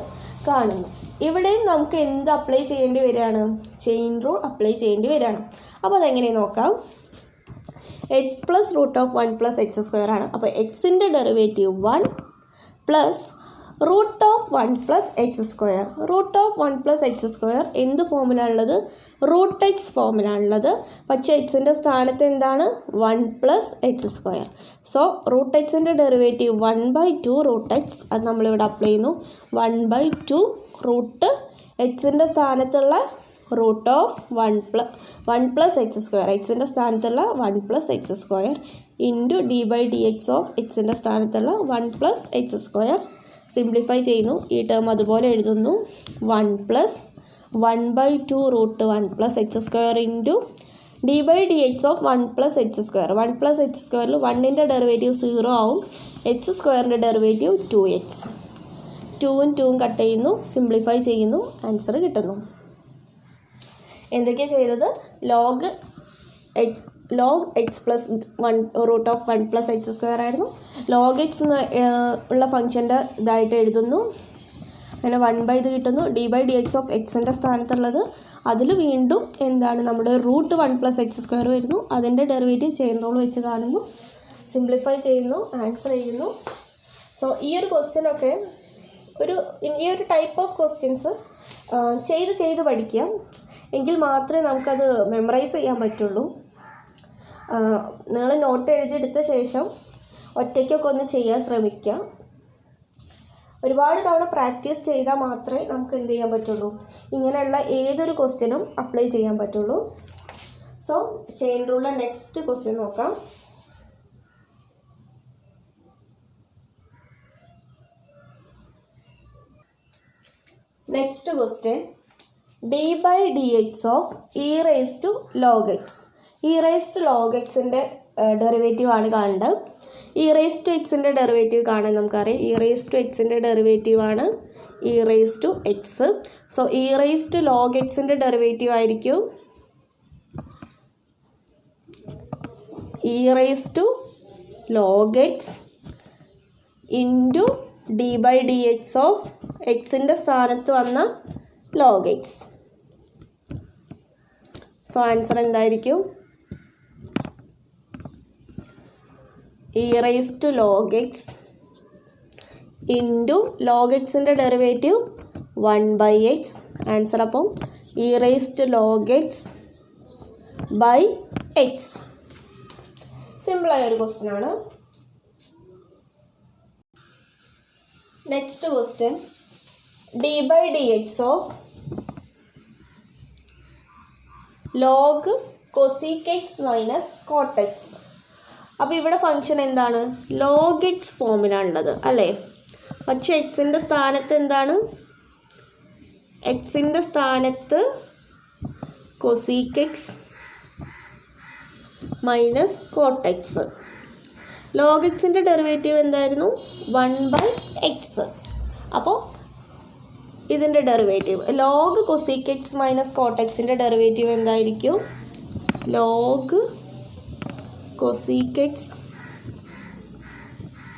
കാണുന്നു. ഇവിടെയും നമുക്ക് എന്ത് അപ്ലൈ ചെയ്യേണ്ടി വരികയാണ്? ചെയിൻ റൂൾ അപ്ലൈ ചെയ്യേണ്ടി വരികയാണ്. അപ്പോൾ അതെങ്ങനെ നോക്കാം. X plus root of 1 plus x square ആണ്. അപ്പോൾ എക്സിൻ്റെ derivative 1 plus root of 1 plus x square. Root of 1 plus x square എന്ത് ഫോമിലാണുള്ളത്? റൂട്ട് എക്സ് ഫോമിലാണുള്ളത്. പക്ഷേ എക്സിൻ്റെ സ്ഥാനത്ത് എന്താണ്? 1 plus x square. So root എക്സിൻ്റെ ഡെറിവേറ്റീവ് 1 ബൈ 2 റൂട്ട് എക്സ്. അത് നമ്മളിവിടെ അപ്ലൈ ചെയ്യുന്നു. 1 ബൈ 2 റൂട്ട് എക്സിൻ്റെ സ്ഥാനത്തുള്ള root of 1 plus x square. എക്സിൻ്റെ സ്ഥാനത്തുള്ള 1 plus x square into d by d x of എക്സിൻ്റെ സ്ഥാനത്തുള്ള 1 പ്ലസ് എക്സ് സ്ക്വയർ. സിംപ്ലിഫൈ ചെയ്യുന്നു. ഈ ടേം അതുപോലെ എഴുതുന്നു. 1 plus 1/2 √1 plus x square into d by dx of 1 plus h square. 1 plus h square 1ൻ്റെ derivative 0 ആവും. h സ്ക്വയറിൻ്റെ derivative 2x. 2ഉം 2ഉം കട്ട് ചെയ്യുന്നു, സിംപ്ലിഫൈ ചെയ്യുന്നു, ആൻസർ കിട്ടുന്നു. എന്തൊക്കെയാണ് ചെയ്തത്? Log x plus 1 √1 plus x square ആയിരുന്നു. ലോഗ് എക്സ് ഉള്ള ഫംഗ്ഷൻ്റെ ഇതായിട്ട് എഴുതുന്നു. അങ്ങനെ 1/ഇത് കിട്ടുന്നു. d by dx ഓഫ് എക്സിൻ്റെ സ്ഥാനത്തുള്ളത് അതിൽ വീണ്ടും എന്താണ് നമ്മുടെ √1 പ്ലസ് എക്സ് സ്ക്വയർ വരുന്നു. അതിൻ്റെ ഡെറിവേറ്റീവ് ചെയിൻ റൂൾ വെച്ച് കാണുന്നു, സിംപ്ലിഫൈ ചെയ്യുന്നു, ആൻസർ ചെയ്യുന്നു. സോ ഈ ഒരു ക്വസ്റ്റ്യനൊക്കെ ഈ ഒരു ടൈപ്പ് ഓഫ് ക്വസ്റ്റ്യൻസ് ചെയ്ത് പഠിക്കാം. എങ്കിൽ മാത്രമേ നമുക്കത് മെമ്മറൈസ് ചെയ്യാൻ പറ്റുള്ളൂ. നിങ്ങൾ നോട്ട് എഴുതിയെടുത്ത ശേഷം ഒറ്റയ്ക്കൊക്കെ ഒന്ന് ചെയ്യാൻ ശ്രമിക്കുക. ഒരുപാട് തവണ പ്രാക്ടീസ് ചെയ്താൽ മാത്രമേ നമുക്ക് എന്ത് ചെയ്യാൻ പറ്റുള്ളൂ, ഇങ്ങനെയുള്ള ഏതൊരു ക്വസ്റ്റ്യനും അപ്ലൈ ചെയ്യാൻ പറ്റുള്ളൂ. സോ ചെയിൻ റൂളിലെ നെക്സ്റ്റ് ക്വസ്റ്റ്യൻ നോക്കാം. Next question d by dx of e raised to log x. e raised to log xൻ്റെ ഡെറിവേറ്റീവ് ആണ് കാണേണ്ടത്. e raised to xൻ്റെ ഡെറിവേറ്റീവ് കാണാൻ നമുക്കറിയാം. e raised to xൻ്റെ ഡെറിവേറ്റീവ് ആണ് e raised to x. So e raised to log xൻ്റെ derivative ആയിരിക്കും e raised to log x into d by dx of എക്സിൻ്റെ സ്ഥാനത്ത് വന്ന log x. സോ ആൻസർ എന്തായിരിക്കും? e raised to log x into log xൻ്റെ derivative 1/x. Answer അപ്പം e raised to log x by x. സിമ്പിളായ ഒരു question ആണ്. Next question d by dx of log cosec x minus cot x. അപ്പോൾ ഇവിടെ function എന്താണ്? log x ഫോമിലാണുള്ളത് അല്ലേ? പക്ഷേ എക്സിൻ്റെ സ്ഥാനത്ത് എന്താണ്? എക്സിൻ്റെ സ്ഥാനത്ത് cosec x minus cot x. log xൻ്റെ ഡെറിവേറ്റീവ് എന്തായിരുന്നു? 1/x. അപ്പോൾ ഇതിൻ്റെ derivative log cosec x minus cot xൻ്റെ ഡെറിവേറ്റീവ് എന്തായിരിക്കും? log cosec x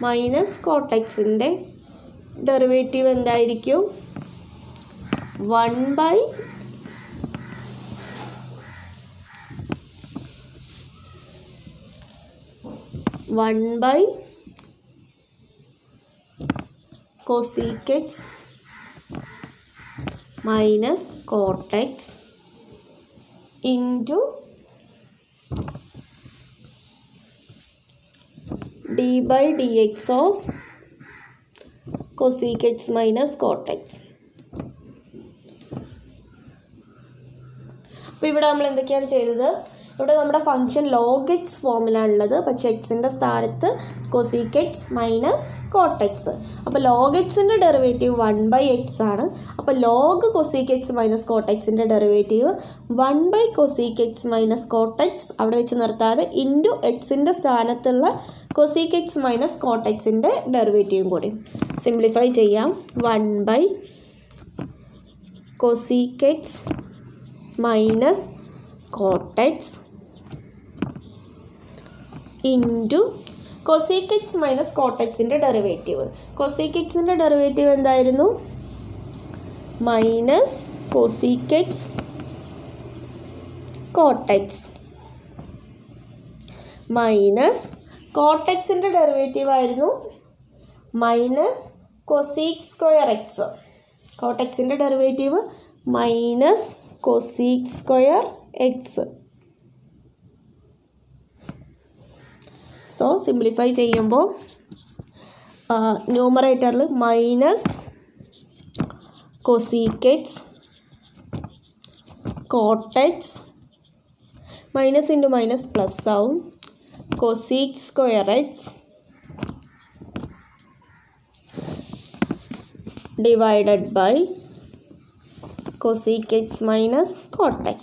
minus cot xൻ്റെ ഡെറിവേറ്റീവ് എന്തായിരിക്കും? 1/cosec x minus cot x into d by dx of cosec x minus cot x. അപ്പോൾ ഇവിടെ നമ്മൾ എന്തൊക്കെയാണ് ചെയ്തത്? ഇവിടെ നമ്മുടെ ഫംഗ്ഷൻ log x ഫോമിലാണുള്ളത്. പക്ഷേ എക്സിൻ്റെ സ്ഥാനത്ത് cosec x minus cot x. അപ്പോൾ log xൻ്റെ ഡെറിവേറ്റീവ് 1/x ആണ്. അപ്പോൾ log cosec x minus cot xൻ്റെ derivative 1/cosec x minus cot x അവിടെ വെച്ച് നിർത്താതെ ഇൻറ്റു എക്സിൻ്റെ സ്ഥാനത്തുള്ള cosec x മൈനസ് cot xൻ്റെ ഡെറിവേറ്റീവും കൂടി സിംപ്ലിഫൈ ചെയ്യാം. 1/cosec x minus cot x into cosec x minus cot xൻ്റെ ഡെറിവേറ്റീവ്. cosec xൻ്റെ ഡെറിവേറ്റീവ് എന്തായിരുന്നു? Minus cosec x cot x minus cot xൻ്റെ ഡെറിവേറ്റീവ് ആയിരുന്നു minus cosec square x. cot xൻ്റെ derivative minus cosec square x. So simplify ചെയ്യുമ്പോൾ ന്യൂമറേറ്ററിൽ minus cosec x cot x minus into minus plus ആവും cosec square x divided by cosec x minus cot x.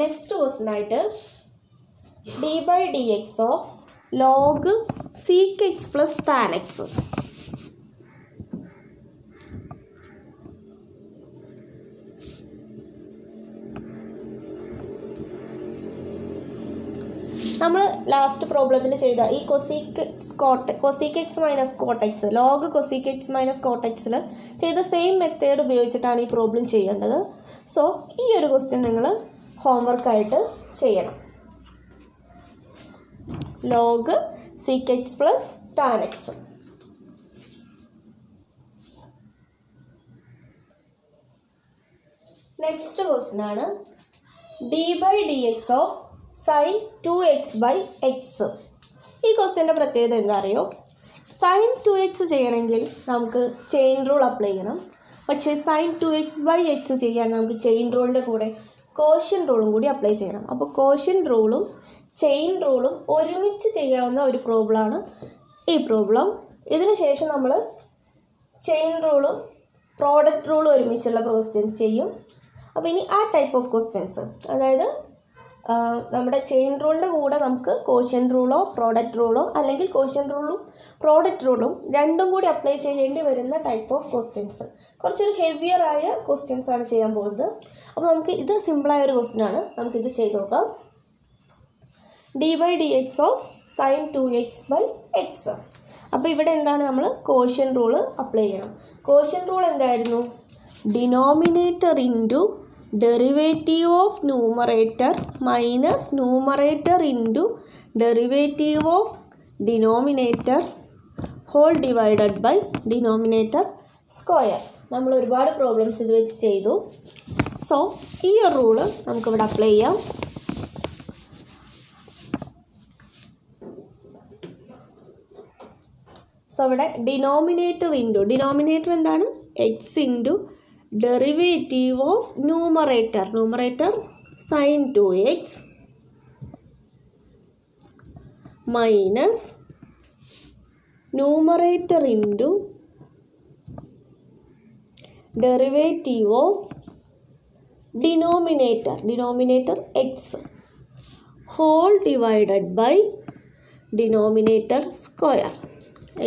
Next question ആയിട്ട് d by dx of log sec x plus tan x. നമ്മൾ last പ്രോബ്ലത്തിൽ ചെയ്ത ഈ cosec X minus coat X log cosec X minus coat എക്സിൽ ചെയ്ത same method ഉപയോഗിച്ചിട്ടാണ് ഈ problem ചെയ്യേണ്ടത്. So ഈ ഒരു ക്വസ്റ്റ്യൻ നിങ്ങൾ ഹോംവർക്കായിട്ട് ചെയ്യണം. Log sec x plus tan x. Next question ആണ് d by d x of sine 2x by x. ഈ ക്വസ്റ്റ്യൻ്റെ പ്രത്യേകത എന്താ അറിയോ? സൈൻ 2x ചെയ്യണമെങ്കിൽ നമുക്ക് ചെയിൻ റൂൾ അപ്ലൈ ചെയ്യണം. പക്ഷേ സൈൻ 2x ബൈ എക്സ് ചെയ്യാൻ നമുക്ക് ചെയിൻ റൂളിൻ്റെ കൂടെ കോഷ്യൻ റൂളും കൂടി അപ്ലൈ ചെയ്യണം. അപ്പോൾ കോഷ്യൻ റൂളും ചെയിൻ റൂളും ഒരുമിച്ച് ചെയ്യാവുന്ന ഒരു പ്രോബ്ലമാണ് ഈ പ്രോബ്ലം. ഇതിന് ശേഷം നമ്മൾ ചെയിൻ റൂളും പ്രോഡക്റ്റ് റൂളും ഒരുമിച്ചുള്ള ക്വസ്റ്റ്യൻസ് ചെയ്യും. അപ്പോൾ ഇനി ആ ടൈപ്പ് ഓഫ് ക്വസ്റ്റ്യൻസ്, അതായത് നമ്മുടെ ചെയിൻ റൂളിൻ്റെ കൂടെ നമുക്ക് കോഷ്യൻ റൂളോ പ്രോഡക്റ്റ് റൂളോ അല്ലെങ്കിൽ കോഷ്യൻ റൂളും പ്രോഡക്റ്റ് റൂളും രണ്ടും കൂടി അപ്ലൈ ചെയ്യേണ്ടി വരുന്ന ടൈപ്പ് ഓഫ് ക്വസ്റ്റ്യൻസ്, കുറച്ചൊരു ഹെവിയർ ആയ ക്വസ്റ്റ്യൻസ് ആണ് ചെയ്യാൻ പോകുന്നത്. അപ്പോൾ നമുക്ക് ഇത് സിമ്പിളായ ഒരു ക്വസ്റ്റ്യൻ ആണ്, നമുക്കിത് ചെയ്ത് നോക്കാം. D by d x of sine 2x by x. അപ്പോൾ ഇവിടെ എന്താണ്, നമ്മൾ കോഷ്യൻ റൂള് അപ്ലൈ ചെയ്യണം. കോഷ്യൻ റൂൾ എന്തായിരുന്നു? Denominator into derivative of numerator minus numerator into derivative of denominator whole divided by denominator square. നമ്മൾ ഒരുപാട് പ്രോബ്ലംസ് ഇത് വെച്ച് ചെയ്തു. സോ ഈ ഒരു റൂള് നമുക്കിവിടെ അപ്ലൈ ചെയ്യാം. സോ ഇവിടെ ഡിനോമിനേറ്റർ എന്താണ്? X into derivative of numerator sine 2x minus numerator into derivative of denominator x whole divided by denominator square.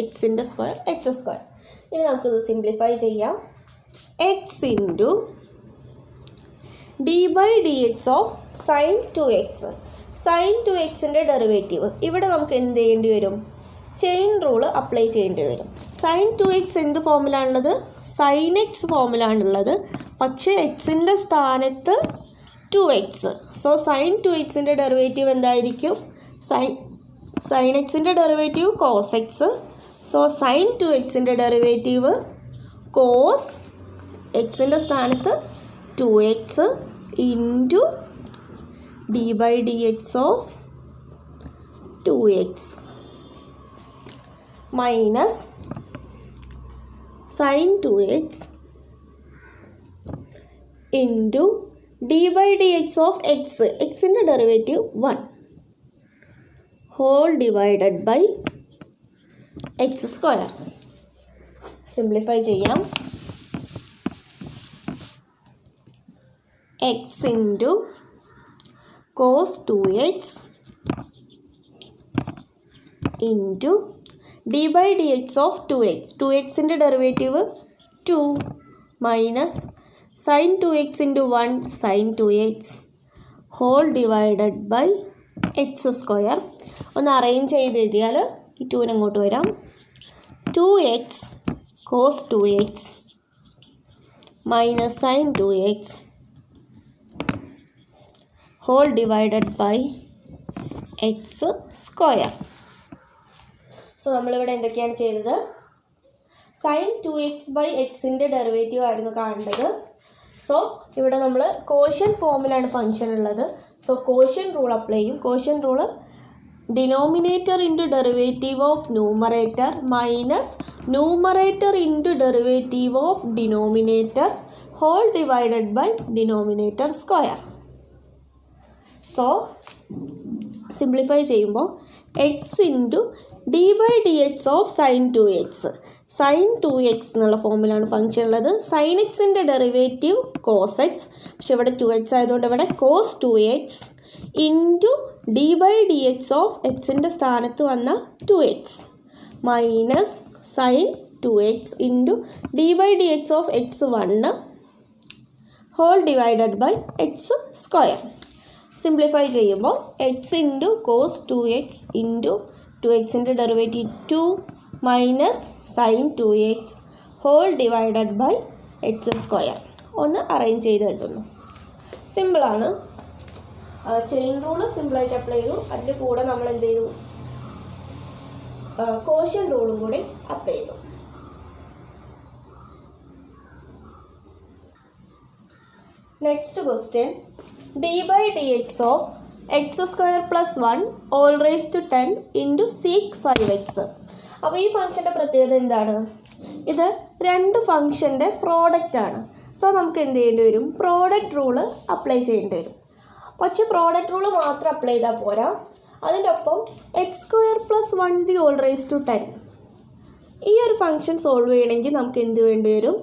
എക്സിൻ്റെ സ്ക്വയർ എക്സ് സ്ക്വയർ. ഇനി നമുക്കിത് സിംപ്ലിഫൈ ചെയ്യാം. X into d by d x of sine 2x. Sine 2xൻ്റെ derivative ഇവിടെ നമുക്ക് എന്ത് ചെയ്യേണ്ടി വരും? ചെയിൻ റൂള് അപ്ലൈ ചെയ്യേണ്ടി വരും. സൈൻ 2x എന്ത് ഫോമിലാണുള്ളത്? സൈൻ എക്സ് ഫോമിലാണുള്ളത്. പക്ഷേ എക്സിൻ്റെ സ്ഥാനത്ത് 2x. സോ സൈൻ 2xൻ്റെ ഡെറിവേറ്റീവ് എന്തായിരിക്കും? സൈൻ എക്സിൻ്റെ derivative cos x. So sine 2xൻ്റെ ഡെറിവേറ്റീവ് കോസ് എക്സിൻ്റെ സ്ഥാനത്ത് 2x into d by d x of 2x minus sine 2x into d by d x of x. എക്സിൻ്റെ derivative 1 whole divided by x square. Simplify ചെയ്യാം. X into cos 2x into d by d x of 2x. 2xൻ്റെ derivative 2 minus sine 2x into 1 sine 2x whole divided by x square. ഒന്ന് arrange ചെയ്ത് എഴുതിയാൽ ഈ 2 അങ്ങോട്ട് വരാം. 2x cos 2x minus sine 2x whole divided by x square. So നമ്മളിവിടെ എന്തൊക്കെയാണ് ചെയ്തത്? സൈൻ 2x ബൈ എക്സിൻ്റെ ഡെറിവേറ്റീവ് ആയിരുന്നു കാണേണ്ടത്. സോ ഇവിടെ നമ്മൾ കോഷ്യൻ ഫോമിലാണ് ഫംഗ്ഷൻ ഉള്ളത്. സോ കോഷ്യൻ റൂൾ അപ്ലൈ ചെയ്യും. Quotient rule denominator into derivative of numerator minus numerator into derivative of denominator whole divided by denominator square. So simplify ചെയ്യുമ്പോൾ x into d by d x of sine 2x. Sine 2x എന്നുള്ള ഫോമിലാണ് function ഉള്ളത്. Sign എക്സിൻ്റെ derivative cos X, പക്ഷെ ഇവിടെ 2x ആയതുകൊണ്ട് ഇവിടെ cos 2x into d by d x of എക്സിൻ്റെ സ്ഥാനത്ത് വന്ന 2x minus sine 2x into d by d x of x1 whole divided by x square. Simplify ചെയ്യുമ്പോൾ x into cos 2x into 2xൻ്റെ derivative 2 minus sine 2x whole divided by x square. ഒന്ന് arrange ചെയ്ത് എഴുതുന്നു. സിമ്പിളാണ്. Chain rule സിമ്പിളായിട്ട് apply ചെയ്തു. അതിൻ്റെ കൂടെ നമ്മൾ എന്ത് ചെയ്തു, കോഷ്യൻ റൂളും കൂടി അപ്ലൈ ചെയ്തു. Next question, d by d x of x square plus 1 all raise to 10 into sec 5x. അപ്പോൾ ഈ ഫംഗ്ഷൻ്റെ പ്രത്യേകത എന്താണ്? ഇത് രണ്ട് ഫംഗ്ഷൻ്റെ പ്രോഡക്റ്റാണ്. സോ നമുക്ക് എന്ത് ചെയ്യേണ്ടി വരും, പ്രോഡക്റ്റ് റൂള് അപ്ലൈ ചെയ്യേണ്ടി വരും. പക്ഷേ പ്രോഡക്റ്റ് റൂള് മാത്രം അപ്ലൈ ചെയ്താൽ പോരാ, അതിൻ്റെ ഒപ്പം x square plus 1 the all raise to 10 ഈ ഒരു ഫംഗ്ഷൻ സോൾവ് ചെയ്യണമെങ്കിൽ നമുക്ക് എന്ത് വേണ്ടി വരും,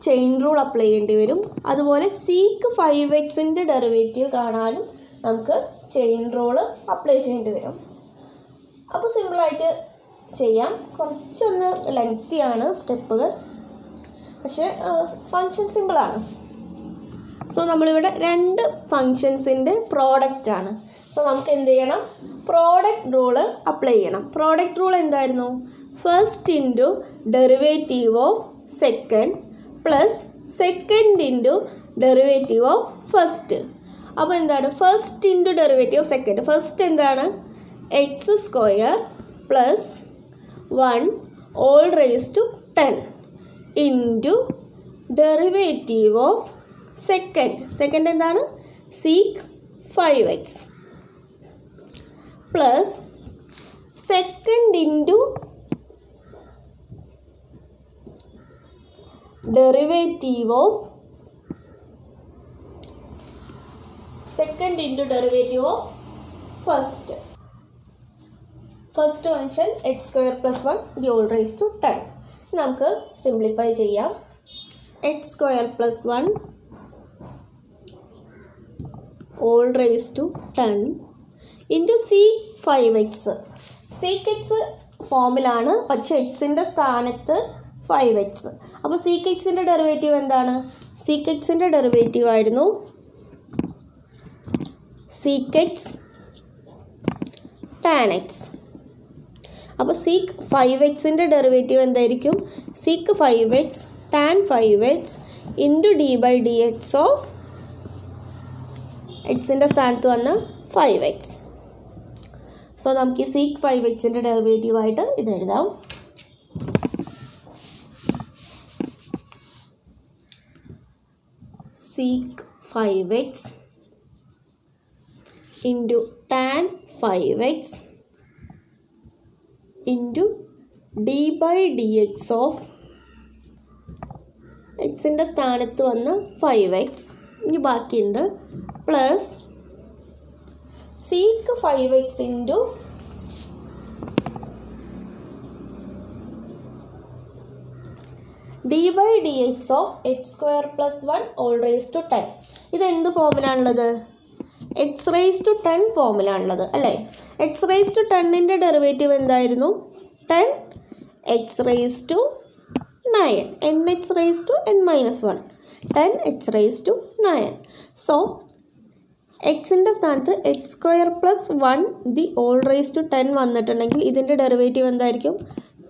ചെയിൻ റൂൾ അപ്ലൈ ചെയ്യേണ്ടി വരും. അതുപോലെ സീക്ക് 5xൻ്റെ ഡെറിവേറ്റീവ് കാണാനും നമുക്ക് ചെയിൻ റൂള് അപ്ലൈ ചെയ്യേണ്ടി വരും. അപ്പോൾ സിമ്പിളായിട്ട് ചെയ്യാം. കുറച്ചൊന്ന് ലെങ്തിയാണ് സ്റ്റെപ്പുകൾ, പക്ഷേ ഫങ്ഷൻ സിമ്പിളാണ്. സോ നമ്മളിവിടെ രണ്ട് ഫങ്ഷൻസിൻ്റെ പ്രോഡക്റ്റാണ്. സോ നമുക്ക് എന്ത് ചെയ്യണം, പ്രോഡക്റ്റ് റൂള് അപ്ലൈ ചെയ്യണം. പ്രോഡക്റ്റ് റൂൾ എന്തായിരുന്നു, first into derivative of second plus second into derivative of first. അപ്പോൾ എന്താണ്, first into derivative of second. First എന്താണ്, x square plus 1 all raise to 10 into derivative of second. Second എന്താണ്, sec 5x plus second into derivative of first. First function x square plus 1 the all raise to 10. നമുക്ക് simplify ചെയ്യാം. X square plus 1 all raise to 10 into sec 5x. Sec x ഫോമിലാണ്, പക്ഷേ എക്സിൻ്റെ സ്ഥാനത്ത് 5x. അപ്പോൾ seek എക്സിൻ്റെ derivative എന്താണ്, sec എക്സിൻ്റെ ഡെറിവേറ്റീവ് ആയിരുന്നു സീക്ക് എക്സ് ടാൻ എക്സ്. അപ്പോൾ സീക്ക് 5xൻ്റെ ഡെറിവേറ്റീവ് എന്തായിരിക്കും, sec 5x tan 5x into d by d x of എക്സിൻ്റെ സ്ഥാനത്ത് വന്ന 5x. സോ നമുക്ക് ഈ സീക്ക് 5xൻ്റെ ഡെറിവേറ്റീവായിട്ട് ഇത് എഴുതാം. Sec 5x into tan 5x into d by d x of എക്സിൻ്റെ സ്ഥാനത്ത് വന്ന 5x. ഇനി ബാക്കിയുണ്ട് plus sec 5x into d by d x of x square plus 1 all raise to 10. ഇത് എന്ത് ഫോമിലാണുള്ളത്, എക്സ് റേസ് ടു 10 ഫോമിലാണുള്ളത് അല്ലേ. എക്സ് റേസ് ടു 10ൻ്റെ ഡെറിവേറ്റീവ് എന്തായിരുന്നു, 10 x raise to 9 n x raise to n-1 10 x raise to 9. So എക്സിൻ്റെ സ്ഥാനത്ത് x square plus 1 the all raise to 10 വന്നിട്ടുണ്ടെങ്കിൽ ഇതിൻ്റെ ഡെറിവേറ്റീവ് എന്തായിരിക്കും,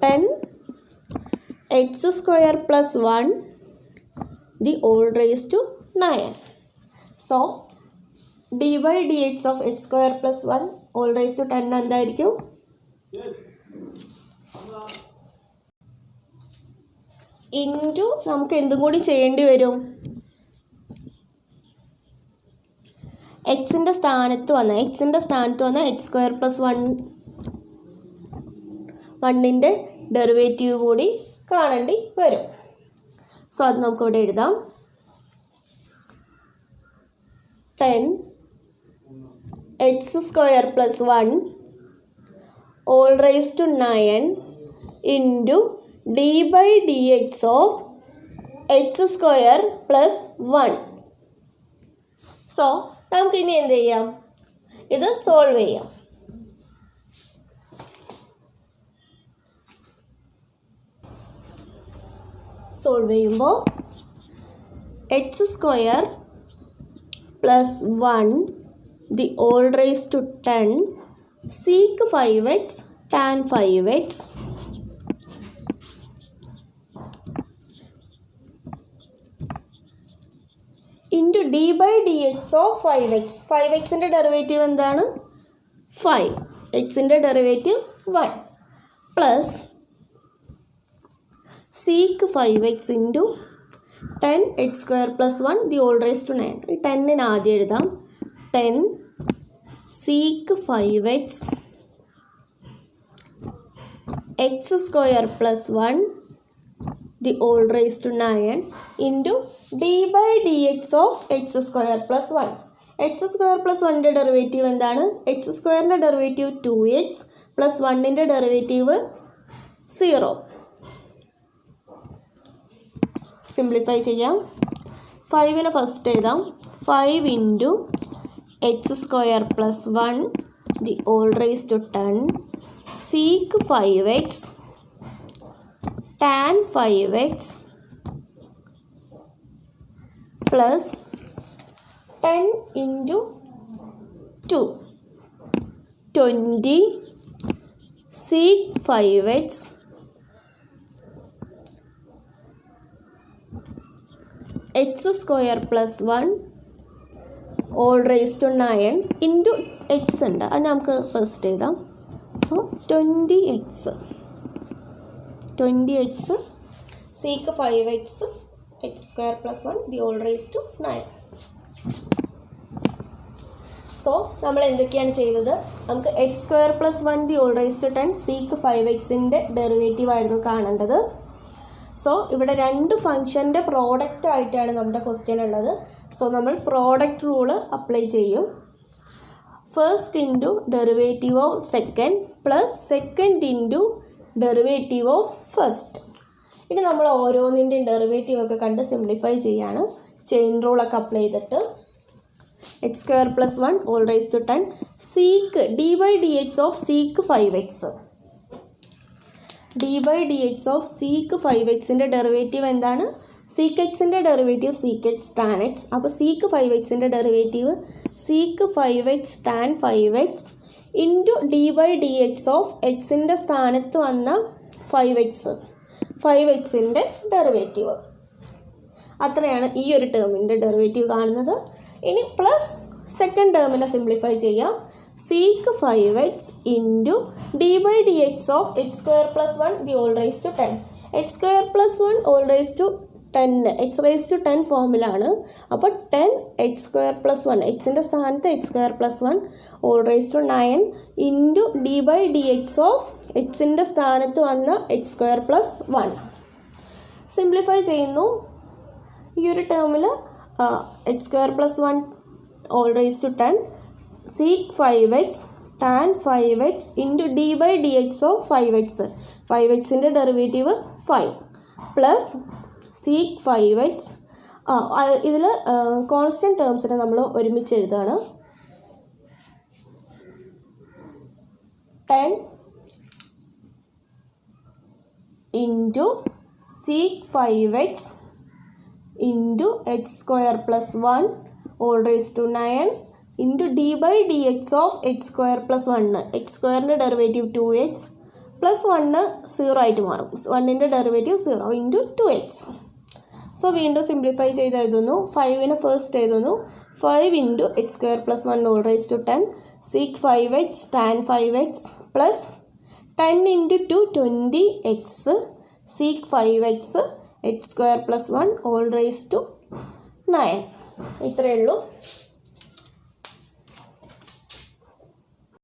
10 x square plus 1 the all raise to 9. So d by d x of x square plus 1 all raise to 10 എന്തായിരിക്കും, into നമുക്ക് എന്തും കൂടി ചെയ്യേണ്ടി വരും, എക്സിൻ്റെ സ്ഥാനത്ത് വന്ന എക്സ് സ്ക്വയർ പ്ലസ് 1ൻ്റെ ഡെറിവേറ്റീവ് കൂടി കാണേണ്ടി വരും. സോ അത് നമുക്കിവിടെ എഴുതാം. 10 x square plus 1 all raised to 9 into d by dx of x square plus 1. So നമുക്ക് ഇനി എന്ത് ചെയ്യാം? ഇത് സോൾവ് ചെയ്യാം. സോൾവ് ചെയ്യുമ്പോൾ x square plus 1 the all raise to 10 sec 5x tan 5x into d by d x of 5x. 5xൻ്റെ derivative എന്താണ്? 5. എക്സിൻ്റെ derivative 1 plus sec 5x into 10x square plus 1 the all raise to 9. ഈ 10ന് ആദ്യം എഴുതാം. 10 sec 5x x square plus 1 the all raise to 9 into d by d x of x square plus 1. X square plus 1ൻ്റെ derivative എന്താണ്? X സ്ക്വയറിൻ്റെ derivative 2x plus 1ൻ്റെ derivative 0. Simplify ചെയ്യാം. 5ന് ഫസ്റ്റ് എഴുതാം. 5 into x square plus 1 the all raise to 10 sec 5x tan 5x plus 10 into 2 20 sec 5x x square plus 1 all raise to 9 into x ഉണ്ട്, അത് നമുക്ക് first എഴുതാം. So 20x sec 5x x square plus 1 the all raise to 9. So നമ്മൾ എന്തൊക്കെയാണ് ചെയ്തത്? നമുക്ക് x square plus 1 the all raise to 10 sec 5xൻ്റെ derivative ആയിരുന്നു കാണേണ്ടത്. സോ ഇവിടെ രണ്ട് ഫംഗ്ഷൻ്റെ പ്രോഡക്റ്റ് ആയിട്ടാണ് നമ്മുടെ ക്വസ്റ്റ്യൻ ഉള്ളത്. സോ നമ്മൾ പ്രോഡക്റ്റ് റൂള് അപ്ലൈ ചെയ്യും. First into derivative of second plus second into derivative of first. ഇനി നമ്മൾ ഓരോന്നിൻ്റെയും ഡെറിവേറ്റീവ് ഒക്കെ കണ്ട് സിംപ്ലിഫൈ ചെയ്യാണ്. ചെയിൻ റൂളൊക്കെ അപ്ലൈ ചെയ്തിട്ട് x square plus 1 all raise to 10 sec d by d x of sec 5x. D by d x of sec 5xൻ്റെ derivative എന്താണ്? സീക്ക് എക്സിൻ്റെ derivative sec x tan x. അപ്പോൾ sec 5xൻ്റെ derivative sec 5x tan 5x into d by d x of എക്സിൻ്റെ സ്ഥാനത്ത് വന്ന 5xൻ്റെ derivative. അത്രയാണ് ഈ ഒരു ടേമിൻ്റെ ഡെറിവേറ്റീവ് കാണുന്നത്. ഇനി പ്ലസ് സെക്കൻഡ് ടേമിനെ സിംപ്ലിഫൈ ചെയ്യാം. Sec 5x into d by d x of x square plus 1 the all raise to 10. X square plus 1 all raise to 10 x raise to 10 ഫോമിലാണ്. അപ്പോൾ 10 എക്സ് സ്ക്വയർ പ്ലസ് 1 എക്സിൻ്റെ സ്ഥാനത്ത് x square plus 1 all raise to 9 into d by d x of എക്സിൻ്റെ സ്ഥാനത്ത് വന്ന x square plus 1. Simplify ചെയ്യുന്നു. ഈ ഒരു ടേമിൽ x square plus 1 all raise to 10 sec 5x tan 5x into d by d x of 5xൻ്റെ derivative 5 plus sec 5x. ഇതിൽ constant ടേംസിനെ നമ്മൾ ഒരുമിച്ച് എഴുതുകയാണ്. 10 into sec 5x into x square plus 1 all raise to 9 into d by d x of x square plus 1. X സ്ക്വയറിൻ്റെ derivative 2x plus 1 0 ആയിട്ട് മാറും. 1ൻ്റെ ഡെറിവേറ്റീവ് 0 ഇൻറ്റു 2x. സോ വീണ്ടും സിംപ്ലിഫൈ ചെയ്ത് എഴുതുന്നു. 5ന് ഫസ്റ്റ് എഴുതുന്നു. 5 into x square plus 1 all raise to 10 sec 5x tan 5x plus 10 into 2 20x sec 5x x square plus 1 all raise to 9. ഇത്രയേ ഉള്ളൂ.